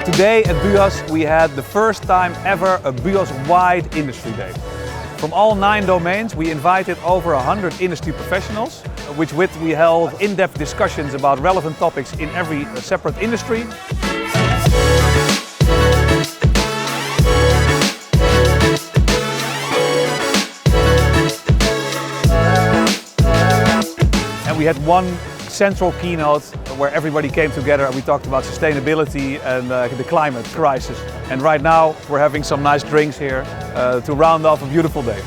Today at BUas we had the first time ever a BUas-wide industry day. From all 9 domains we invited over 100 industry professionals, with which we held in-depth discussions about relevant topics in every separate industry. And we had one central keynote where everybody came together and we talked about sustainability and the climate crisis. And right now we're having some nice drinks here to round off a beautiful day.